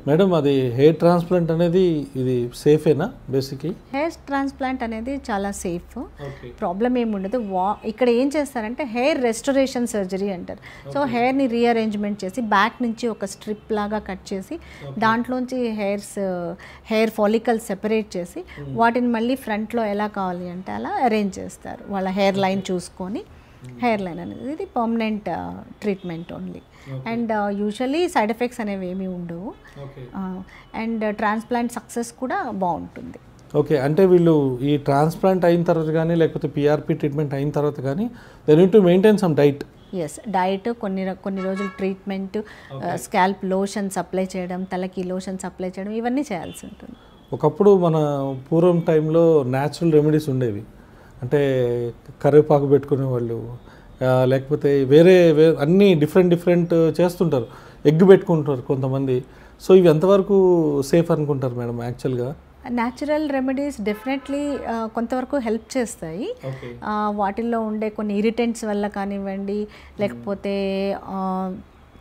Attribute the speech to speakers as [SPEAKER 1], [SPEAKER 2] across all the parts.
[SPEAKER 1] Madam అది hair transplant అనేది ఇది సేఫేనా బేసిక్లీ?
[SPEAKER 2] హెయిర్ ట్రాన్స్ప్లాంట్ అనేది చాలా సేఫ్, ప్రాబ్లం ఏమి ఉండదు. ఇక్కడ ఏం చేస్తారంటే హెయిర్ రెస్టోరేషన్ సర్జరీ అంటారు. సో హెయిర్ని రీఅరేంజ్మెంట్ చేసి బ్యాక్ నుంచి ఒక స్ట్రిప్ లాగా కట్ చేసి దాంట్లోంచి హెయిర్ ఫాలికల్స్ సెపరేట్ చేసి వాటిని మళ్ళీ ఫ్రంట్లో ఎలా కావాలి అంటే అలా అరేంజ్ చేస్తారు. వాళ్ళ హెయిర్ లైన్ చూసుకొని హెయిర్ లైన్ అనేది ఇది permanent treatment only. And usually side effects అనేవి ఏమీ ఉండవు. అండ్ ట్రాన్స్ప్లాంట్ సక్సెస్ కూడా బాగుంటుంది.
[SPEAKER 1] ఓకే, అంటే వీళ్ళు ఈ ట్రాన్స్ప్లాంట్ అయిన తర్వాత కానీ లేకపోతే పిఆర్పి ట్రీట్మెంట్ అయిన తర్వాత కానీ they need to maintain some diet.
[SPEAKER 2] Yes, diet, కొన్ని రోజులు ట్రీట్మెంట్, స్కాల్ప్ లోషన్స్ అప్లై చేయడం, తలకి లోషన్స్ అప్లై చేయడం, ఇవన్నీ చేయాల్సి ఉంటుంది.
[SPEAKER 1] ఒకప్పుడు మన పూర్వం టైంలో న్యాచురల్ రెమెడీస్ ఉండేవి, అంటే కరివేపాకు పెట్టుకునే వాళ్ళు, లేకపోతే వేరే అన్నీ డిఫరెంట్ చేస్తుంటారు, ఎగ్ పెట్టుకుంటారు కొంతమంది. సో ఇవి ఎంతవరకు సేఫ్ అనుకుంటారు మేడం యాక్చువల్గా?
[SPEAKER 2] న్యాచురల్ రెమెడీస్ డెఫినెట్లీ కొంతవరకు హెల్ప్ చేస్తాయి. వాటిల్లో ఉండే కొన్ని ఇరిటెంట్స్ వల్ల కానివ్వండి, లేకపోతే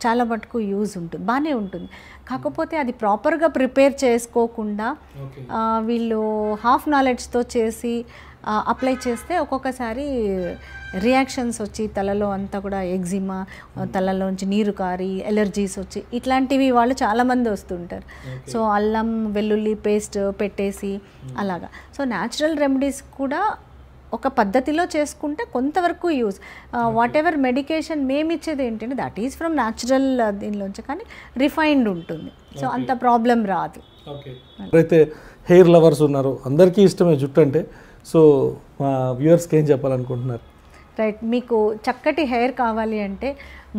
[SPEAKER 2] చాలా మటుకు యూజ్ ఉంటుంది, బాగానే ఉంటుంది. కాకపోతే అది ప్రాపర్గా ప్రిపేర్ చేసుకోకుండా వీళ్ళు హాఫ్ నాలెడ్జ్తో చేసి అప్లై చేస్తే ఒక్కొక్కసారి రియాక్షన్స్ వచ్చి తలలో అంతా కూడా ఎగ్జిమా, తలలోంచి నీరు కారి ఎలర్జీస్ వచ్చి ఇట్లాంటివి వాళ్ళు చాలామంది వస్తుంటారు. సో అల్లం వెల్లుల్లి పేస్ట్ పెట్టేసి అలాగా. సో న్యాచురల్ రెమెడీస్ కూడా ఒక పద్ధతిలో చేసుకుంటే కొంతవరకు యూజ్. వాట్ ఎవర్ మెడికేషన్ మేము ఇచ్చేది ఏంటంటే దట్ ఈజ్ ఫ్రమ్ న్యాచురల్ దీనిలోంచి, కానీ రిఫైన్డ్ ఉంటుంది. సో అంత ప్రాబ్లం రాదు.
[SPEAKER 1] అయితే హెయిర్ లవర్స్ ఉన్నారు, అందరికీ ఇష్టమే జుట్టు అంటే. సో మా వ్యూవర్స్కి ఏం చెప్పాలనుకుంటున్నారు?
[SPEAKER 2] రైట్, మీకు చక్కటి హెయిర్ కావాలి అంటే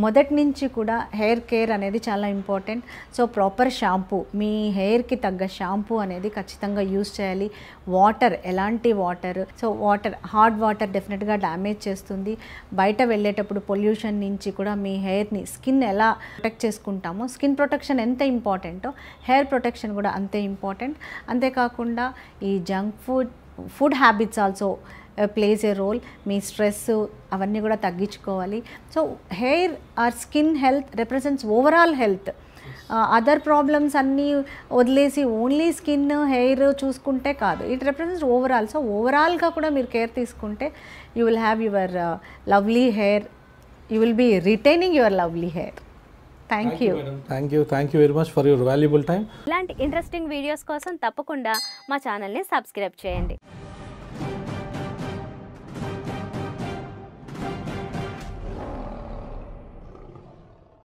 [SPEAKER 2] మొదటి నుంచి కూడా హెయిర్ కేర్ అనేది చాలా ఇంపార్టెంట్. సో ప్రాపర్ షాంపూ, మీ హెయిర్కి తగ్గ షాంపూ అనేది ఖచ్చితంగా యూస్ చేయాలి. వాటర్, ఎలాంటి వాటర్, సో హాట్ వాటర్ డెఫినెట్గా డ్యామేజ్ చేస్తుంది. బయట వెళ్ళేటప్పుడు పొల్యూషన్ నుంచి కూడా మీ హెయిర్ని, స్కిన్ ఎలా ప్రొటెక్ట్ చేసుకుంటామో, స్కిన్ ప్రొటెక్షన్ ఎంత ఇంపార్టెంటో హెయిర్ ప్రొటెక్షన్ కూడా అంతే ఇంపార్టెంట్. అంతేకాకుండా ఈ junk food habits also plays a role. మీ స్ట్రెస్ అవన్నీ కూడా తగ్గించుకోవాలి. So hair or skin health represents overall health. Other problems అన్నీ వదిలేసి ఓన్లీ స్కిన్ హెయిర్ చూసుకుంటే కాదు, ఇట్ రిప్రజెంట్స్ ఓవరాల్. సో ఓవరాల్గా కూడా మీరు కేర్ తీసుకుంటే you will have your lovely hair, you will be retaining your lovely hair. Thank
[SPEAKER 1] you very much for your valuable time.
[SPEAKER 3] ఇలాంటి interesting videos కోసం తప్పకుండా మా ఛానల్ని సబ్స్క్రైబ్ చేయండి.